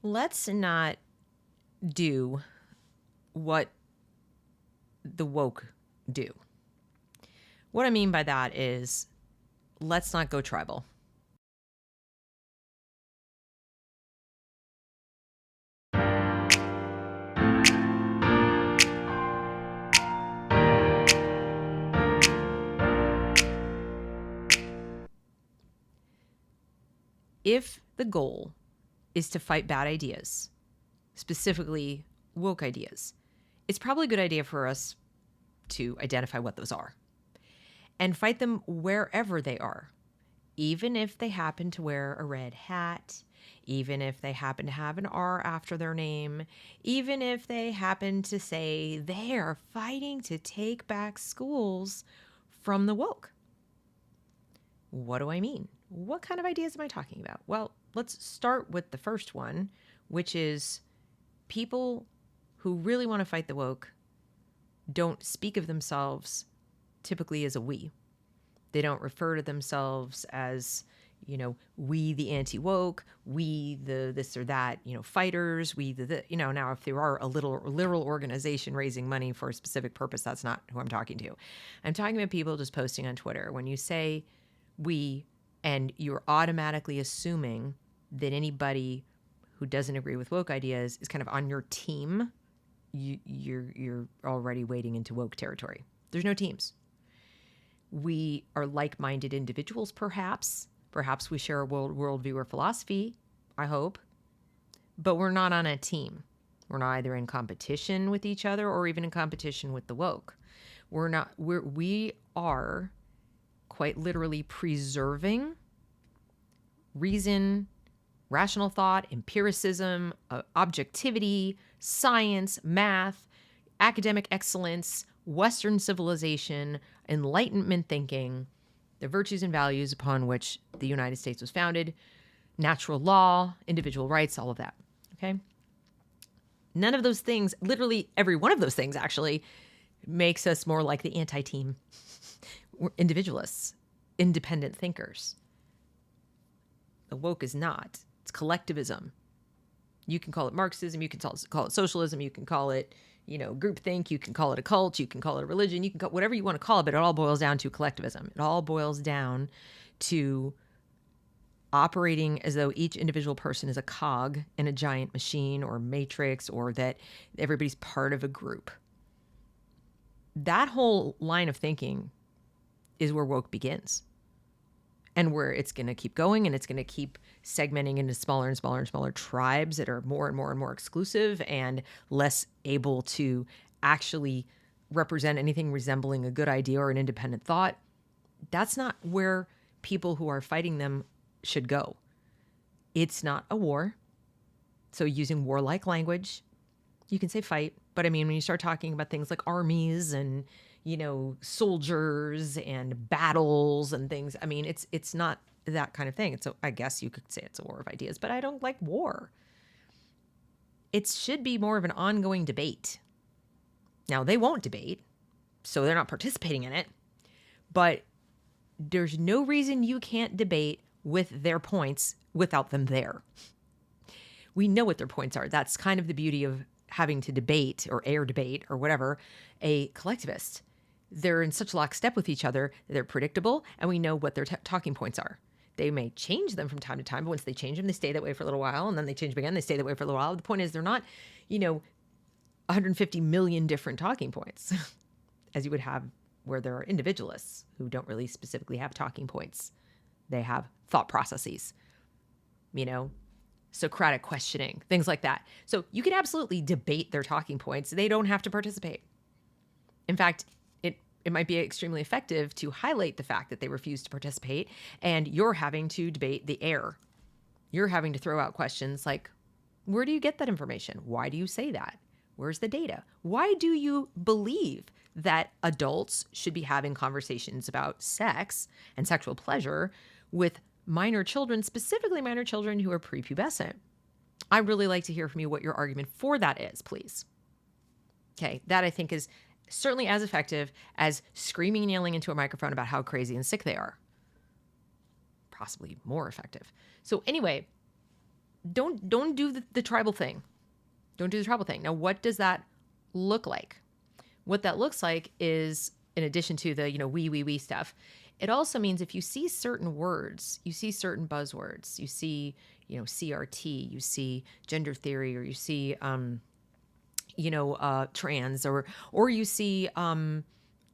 Let's not do what the woke do. What I mean by that is, let's not go tribal. If the goal is to fight bad ideas, specifically woke ideas, it's probably a good idea for us to identify what those are and fight them wherever they are, even if they happen to wear a red hat, even if they happen to have an R after their name, even if they happen to say they are fighting to take back schools from the woke. What do I mean? What kind of ideas am I talking about? Well, let's start with the first one, which is people who really want to fight the woke don't speak of themselves typically as a we. They don't refer to themselves as, we the anti-woke, we the this or that, fighters, we the now if there are a literal organization raising money for a specific purpose, that's not who I'm talking to. I'm talking about people just posting on Twitter. When you say we, and you're automatically assuming that anybody who doesn't agree with woke ideas is kind of on your team, you're already wading into woke territory. There's no teams. We are like-minded individuals, perhaps. Perhaps we share a worldview or philosophy, I hope. But we're not on a team. We're not either in competition with each other or even in competition with the woke. We are quite literally preserving reason, rational thought, empiricism, objectivity, science, math, academic excellence, Western civilization, Enlightenment thinking, the virtues and values upon which the United States was founded, natural law, individual rights, all of that. Okay? None of those things, literally every one of those things actually, makes us more like the anti-team. We're individualists, independent thinkers. The woke is not. It's collectivism. You can call it Marxism, you can call it socialism, you can call it, groupthink, you can call it a cult, you can call it a religion, you can call whatever you want to call it, but it all boils down to collectivism. It all boils down to operating as though each individual person is a cog in a giant machine or matrix, or that everybody's part of a group. That whole line of thinking is where woke begins, and where it's going to keep going, and it's going to keep segmenting into smaller and smaller and smaller tribes that are more and more and more exclusive and less able to actually represent anything resembling a good idea or an independent thought. That's not where people who are fighting them should go. It's not a war. So using warlike language, you can say fight, but I mean, when you start talking about things like armies and soldiers and battles and things, I mean, it's not that kind of thing. So I guess you could say it's a war of ideas, but I don't like war. It should be more of an ongoing debate. Now, they won't debate, so they're not participating in it, but there's no reason you can't debate with their points without them there. We know what their points are. That's kind of the beauty of having to debate or air debate or whatever a collectivist. They're in such lockstep with each other, they're predictable, and we know what their talking points are. They may change them from time to time, but once they change them, they stay that way for a little while, and then they change them again, they stay that way for a little while. The point is, they're not, 150 million different talking points, as you would have where there are individualists who don't really specifically have talking points. They have thought processes, Socratic questioning, things like that. So you can absolutely debate their talking points. They don't have to participate. In fact, it might be extremely effective to highlight the fact that they refuse to participate, and you're having to debate the air. You're having to throw out questions like, where do you get that information? Why do you say that? Where's the data? Why do you believe that adults should be having conversations about sex and sexual pleasure with minor children, specifically minor children who are prepubescent? I'd really like to hear from you what your argument for that is, please. Okay, that I think is certainly as effective as screaming and yelling into a microphone about how crazy and sick they are. Possibly more effective. So anyway, don't do the tribal thing. Don't do the tribal thing. Now, what does that look like? What that looks like is, in addition to the, we stuff, it also means if you see certain words, you see certain buzzwords, you see, CRT, you see gender theory, or you see, trans, or you see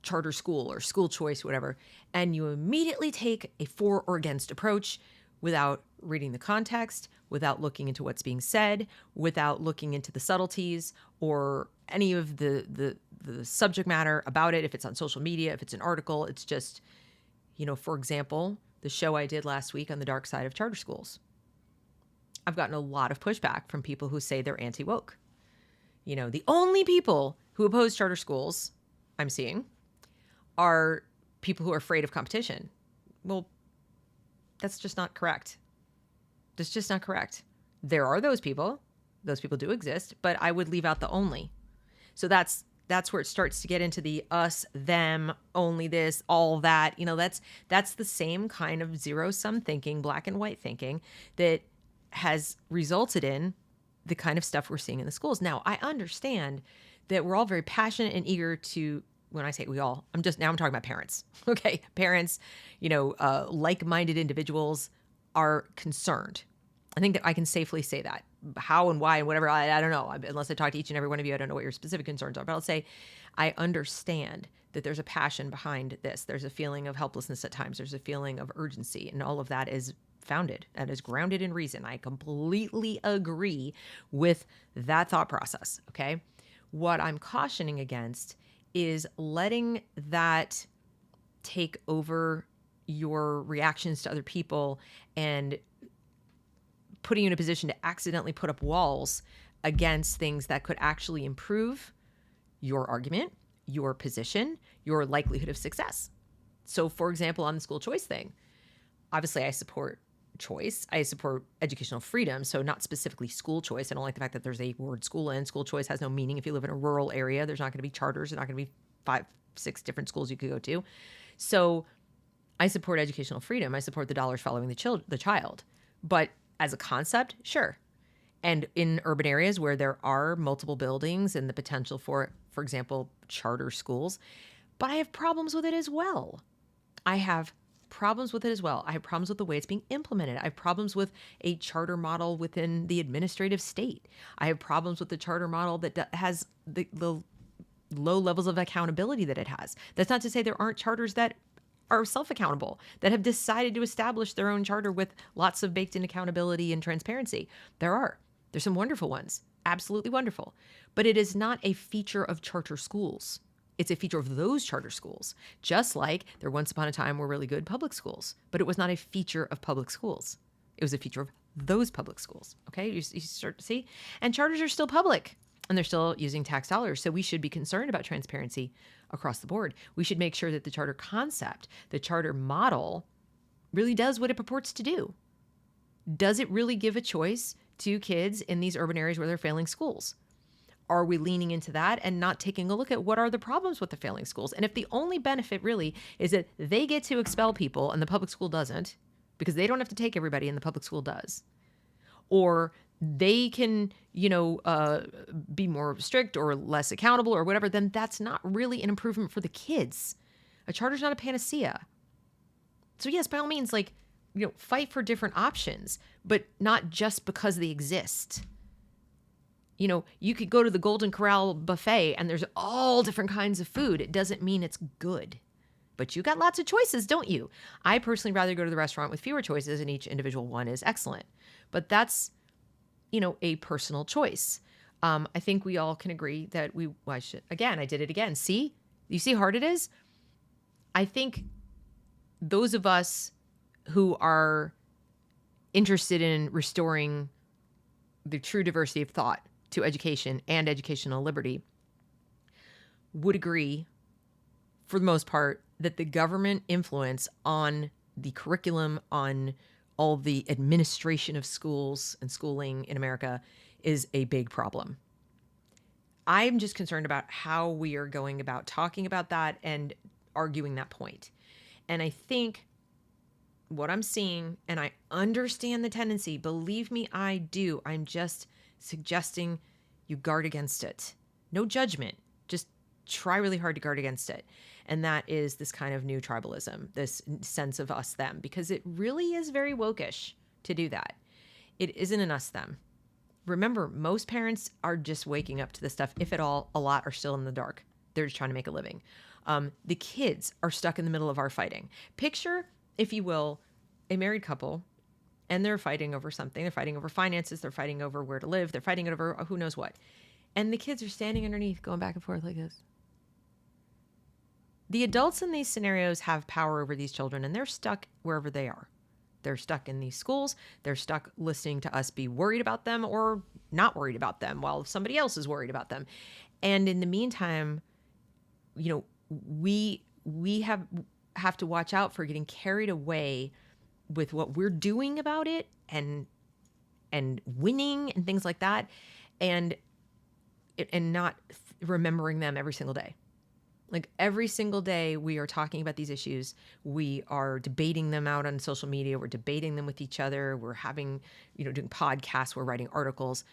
charter school or school choice, whatever, and you immediately take a for or against approach without reading the context, without looking into what's being said, without looking into the subtleties or any of the subject matter about it. If it's on social media, if it's an article, it's just, for example, the show I did last week on the dark side of charter schools. I've gotten a lot of pushback from people who say they're anti-woke. The only people who oppose charter schools I'm seeing are people who are afraid of competition. Well, that's just not correct. That's just not correct. There are those people. Those people do exist, but I would leave out the only. So that's where it starts to get into the us, them, only this, all that. That's the same kind of zero-sum thinking, black and white thinking that has resulted in the kind of stuff we're seeing in the schools. Now, I understand that we're all very passionate and eager to, when I say we all, I'm talking about parents. Okay. Parents, like-minded individuals are concerned. I think that I can safely say that. How and why and whatever, I don't know. Unless I talk to each and every one of you, I don't know what your specific concerns are. But I'll say I understand that there's a passion behind this. There's a feeling of helplessness at times. There's a feeling of urgency. And all of that is founded and is grounded in reason. I completely agree with that thought process. Okay. What I'm cautioning against is letting that take over your reactions to other people and putting you in a position to accidentally put up walls against things that could actually improve your argument, your position, your likelihood of success. So, for example, on the school choice thing, obviously I support choice. I support educational freedom. So not specifically school choice. I don't like the fact that there's a word school in. School choice has no meaning. If you live in a rural area, there's not going to be charters. There's not going to be 5, 6 different schools you could go to. So I support educational freedom. I support the dollars following the child. But as a concept, sure. And in urban areas where there are multiple buildings and the potential for example, charter schools, but I have problems with it as well. I have problems with the way it's being implemented. I have problems with a charter model within the administrative state. I have problems with the charter model that has the low levels of accountability that it has. That's not to say there aren't charters that are self-accountable, that have decided to establish their own charter with lots of baked-in accountability and transparency. There's some wonderful ones, absolutely wonderful. But it is not a feature of charter schools. It's a feature of those charter schools, just like there once upon a time were really good public schools, but it was not a feature of public schools. It was a feature of those public schools. Okay, you start to see? And charters are still public, and they're still using tax dollars. So we should be concerned about transparency across the board. We should make sure that the charter concept, the charter model, really does what it purports to do. Does it really give a choice to kids in these urban areas where they're failing schools? Are we leaning into that and not taking a look at what are the problems with the failing schools? And if the only benefit really is that they get to expel people and the public school doesn't, because they don't have to take everybody and the public school does, or they can, be more strict or less accountable or whatever, then that's not really an improvement for the kids. A charter's not a panacea. So yes, by all means, fight for different options, but not just because they exist. You could go to the Golden Corral buffet and there's all different kinds of food. It doesn't mean it's good, but you got lots of choices, don't you? I personally rather go to the restaurant with fewer choices and each individual one is excellent, but that's, a personal choice. I think we all can agree that I did it again. See, you see how hard it is? I think those of us who are interested in restoring the true diversity of thought to education and educational liberty would agree, for the most part, that the government influence on the curriculum, on all the administration of schools and schooling in America is a big problem. I'm just concerned about how we are going about talking about that and arguing that point. And I think what I'm seeing, and I understand the tendency. Believe me, I do. I'm just suggesting you guard against it. No judgment. Just try really hard to guard against it. And that is this kind of new tribalism, this sense of us them, because it really is very wokish to do that. It isn't an us them. Remember, most parents are just waking up to this stuff. If at all, a lot are still in the dark. They're just trying to make a living. The kids are stuck in the middle of our fighting. Picture, if you will, a married couple, and they're fighting over something. They're fighting over finances. They're fighting over where to live. They're fighting over who knows what. And the kids are standing underneath, going back and forth like this. The adults in these scenarios have power over these children, and they're stuck wherever they are. They're stuck in these schools. They're stuck listening to us be worried about them or not worried about them while somebody else is worried about them. And in the meantime, we have to watch out for getting carried away with what we're doing about it and winning and things like that, and not remembering them every single day. Like every single day we are talking about these issues. We are debating them out on social media. We're debating them with each other. We're having, doing podcasts. We're writing articles.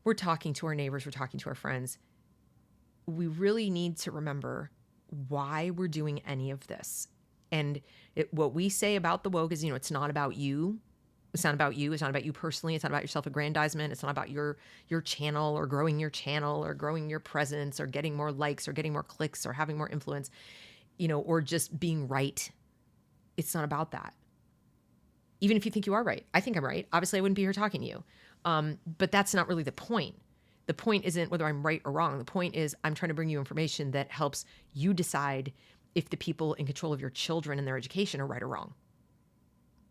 We're talking to our neighbors. We're talking to our friends. We really need to remember why we're doing any of this. And what we say about the woke is, it's not about you. It's not about you. It's not about you personally. It's not about your self-aggrandizement. It's not about your channel or growing your channel or growing your presence or getting more likes or getting more clicks or having more influence, or just being right. It's not about that. Even if you think you are right. I think I'm right. Obviously, I wouldn't be here talking to you. But that's not really the point. The point isn't whether I'm right or wrong. The point is I'm trying to bring you information that helps you decide if the people in control of your children and their education are right or wrong.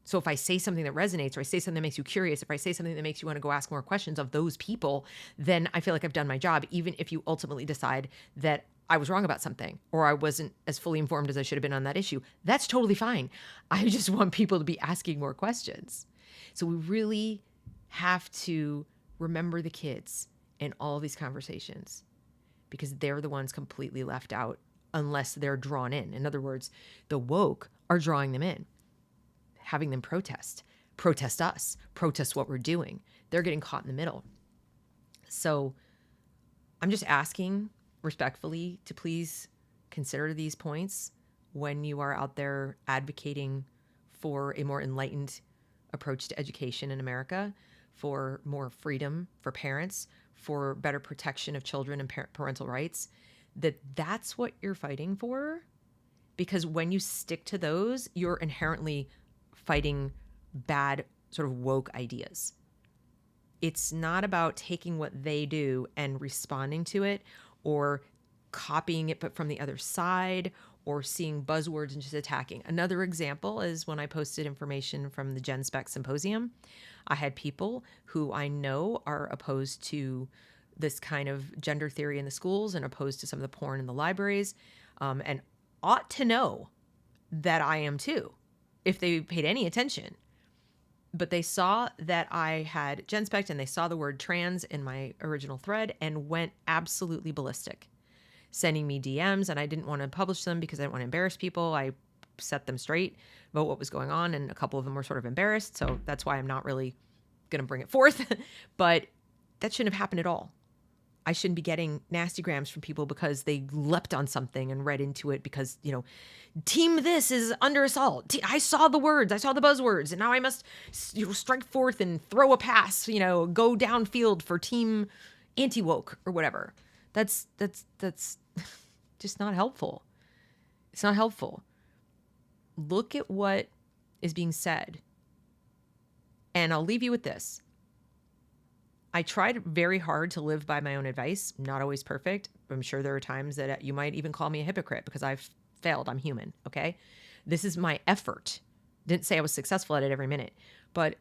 So if I say something that resonates, or I say something that makes you curious, if I say something that makes you want to go ask more questions of those people, then I feel like I've done my job, even if you ultimately decide that I was wrong about something or I wasn't as fully informed as I should have been on that issue. That's totally fine. I just want people to be asking more questions. So we really have to remember the kids in all these conversations because they're the ones completely left out unless they're drawn in. In other words, the woke are drawing them in. Having them protest us, protest what we're doing. They're getting caught in the middle. So I'm just asking respectfully to please consider these points when you are out there advocating for a more enlightened approach to education in America, for more freedom for parents, for better protection of children and parental rights, that's what you're fighting for. Because when you stick to those, you're inherently fighting bad sort of woke ideas. It's not about taking what they do and responding to it or copying it, but from the other side, or seeing buzzwords and just attacking. Another example is when I posted information from the Gen Spec Symposium. I had people who I know are opposed to this kind of gender theory in the schools and opposed to some of the porn in the libraries, and ought to know that I am too, if they paid any attention. But they saw that I had Gen Spec and they saw the word trans in my original thread and went absolutely ballistic, sending me DMs, and I didn't want to publish them because I didn't want to embarrass people. I set them straight about what was going on, and a couple of them were sort of embarrassed, so that's why I'm not really going to bring it forth. But that shouldn't have happened at all. I shouldn't be getting nasty grams from people because they leapt on something and read into it because, team this is under assault. I saw the words, I saw the buzzwords, and now I must strike forth and throw a pass, go downfield for team anti-woke or whatever. That's just not helpful. It's not helpful. Look at what is being said. And I'll leave you with this. I tried very hard to live by my own advice. Not always perfect. I'm sure there are times that you might even call me a hypocrite because I've failed. I'm human. Okay. This is my effort. Didn't say I was successful at it every minute, but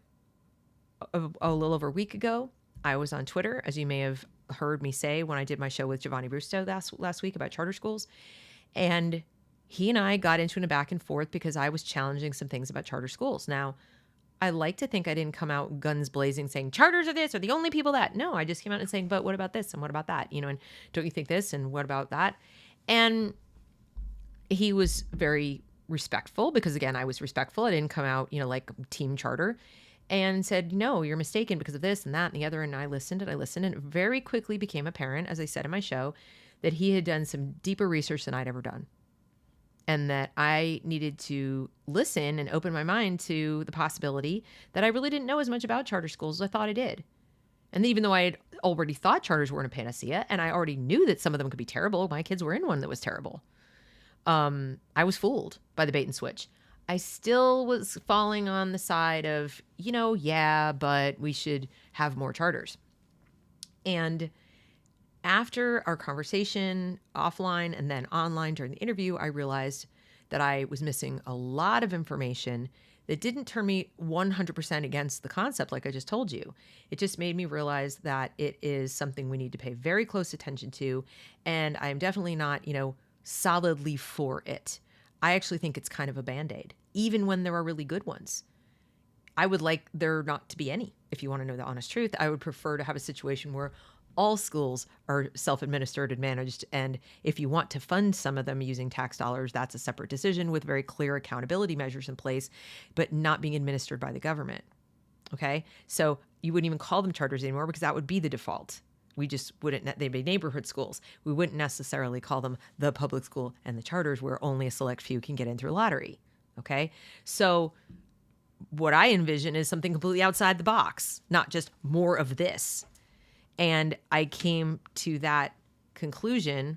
a little over a week ago, I was on Twitter, as you may have heard me say when I did my show with Giovanni Brusto last week about charter schools. And he and I got into a back and forth because I was challenging some things about charter schools. Now, I like to think I didn't come out guns blazing saying charters are this or the only people that. No, I just came out and saying, but what about this and what about that? And don't you think this and what about that? And he was very respectful, because again, I was respectful. I didn't come out, like team charter, and said, no, you're mistaken because of this and that and the other. And I listened and it very quickly became apparent, as I said in my show, that he had done some deeper research than I'd ever done. And that I needed to listen and open my mind to the possibility that I really didn't know as much about charter schools as I thought I did. And even though I had already thought charters weren't a panacea, and I already knew that some of them could be terrible, my kids were in one that was terrible. I was fooled by the bait and switch. I still was falling on the side of, yeah, but we should have more charters. And after our conversation offline and then online during the interview, I realized that I was missing a lot of information that didn't turn me 100% against the concept, like I just told you. It just made me realize that it is something we need to pay very close attention to. And I'm definitely not, solidly for it. I actually think it's kind of a Band-Aid, even when there are really good ones. I would like there not to be any, if you want to know the honest truth. I would prefer to have a situation where all schools are self-administered and managed. And if you want to fund some of them using tax dollars, that's a separate decision with very clear accountability measures in place, but not being administered by the government. Okay. So you wouldn't even call them charters anymore because that would be the default. We just wouldn't, they'd be neighborhood schools. We wouldn't necessarily call them the public school and the charters where only a select few can get in through lottery. Okay. So what I envision is something completely outside the box, not just more of this. And I came to that conclusion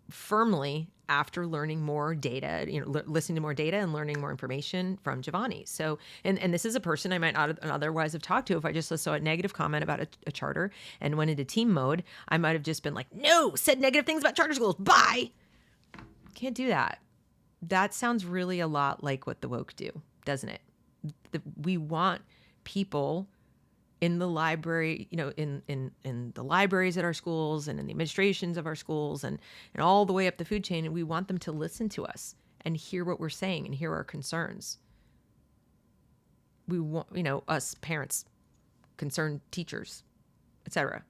firmly after learning more data, listening to more data and learning more information from Giovanni. So, and this is a person I might not otherwise have talked to if I just saw a negative comment about a charter and went into team mode. I might have just been like, no, said negative things about charter schools. Bye. Can't do that. That sounds really a lot like what the woke do, doesn't it? We want people in the library, in the libraries at our schools and in the administrations of our schools and all the way up the food chain. And we want them to listen to us and hear what we're saying and hear our concerns. We want, us parents, concerned teachers, etc.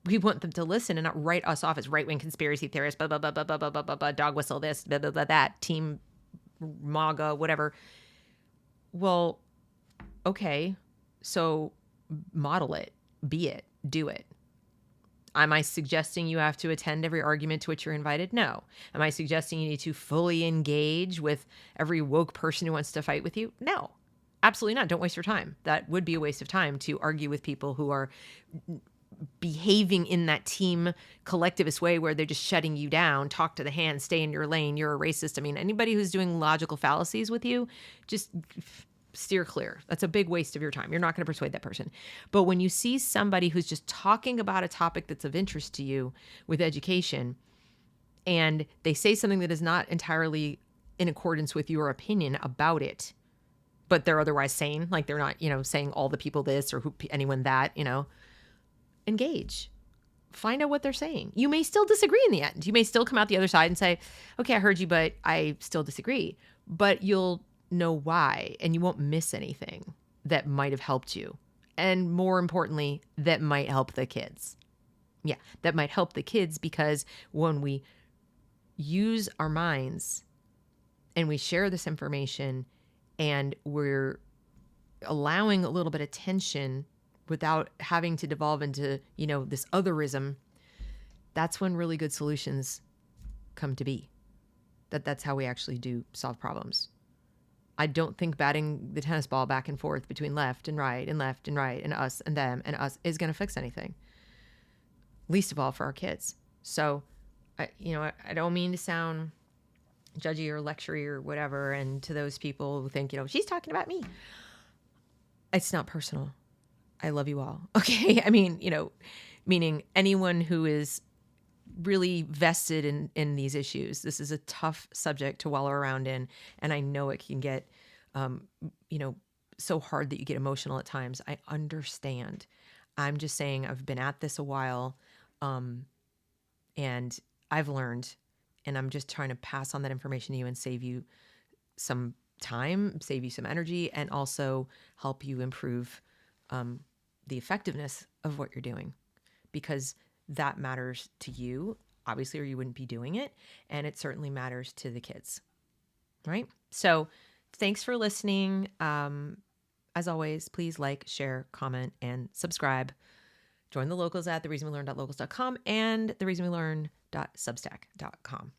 We want them to listen and not write us off as right-wing conspiracy theorists, blah, blah, blah, blah, blah, blah, blah, blah, blah, dog whistle this, blah, blah, blah, that, team MAGA, whatever. Well, okay, so model it, be it, do it. Am I suggesting you have to attend every argument to which you're invited? No. Am I suggesting you need to fully engage with every woke person who wants to fight with you? No, absolutely not. Don't waste your time. That would be a waste of time to argue with people who are behaving in that team collectivist way where they're just shutting you down, talk to the hand, stay in your lane, you're a racist. I mean, anybody who's doing logical fallacies with you, just steer clear. That's a big waste of your time. You're not going to persuade that person. But when you see somebody who's just talking about a topic that's of interest to you with education, and they say something that is not entirely in accordance with your opinion about it, but they're otherwise sane, like they're not, saying all the people this or anyone that, engage. Find out what they're saying. You may still disagree in the end. You may still come out the other side and say, okay, I heard you, but I still disagree. But you'll know why, and you won't miss anything that might have helped you. And more importantly, that might help the kids. Yeah, that might help the kids, because when we use our minds and we share this information and we're allowing a little bit of tension without having to devolve into, this otherism, that's when really good solutions come to be. That's how we actually do solve problems. I don't think batting the tennis ball back and forth between left and right and left and right and us and them and us is going to fix anything. Least of all for our kids. So, I don't mean to sound judgy or lectury or whatever. And to those people who think, she's talking about me. It's not personal. I love you all. Okay. I mean, meaning anyone who is really vested in these issues. This is a tough subject to wallow around in. And I know it can get, so hard that you get emotional at times. I understand. I'm just saying I've been at this a while, and I've learned, and I'm just trying to pass on that information to you and save you some time, save you some energy, and also help you improve the effectiveness of what you're doing, because that matters to you, obviously, or you wouldn't be doing it. And it certainly matters to the kids. right? So thanks for listening. As always, please like, share, comment, and subscribe. Join the locals at thereasonwelearn.locals.com and thereasonwelearn.substack.com.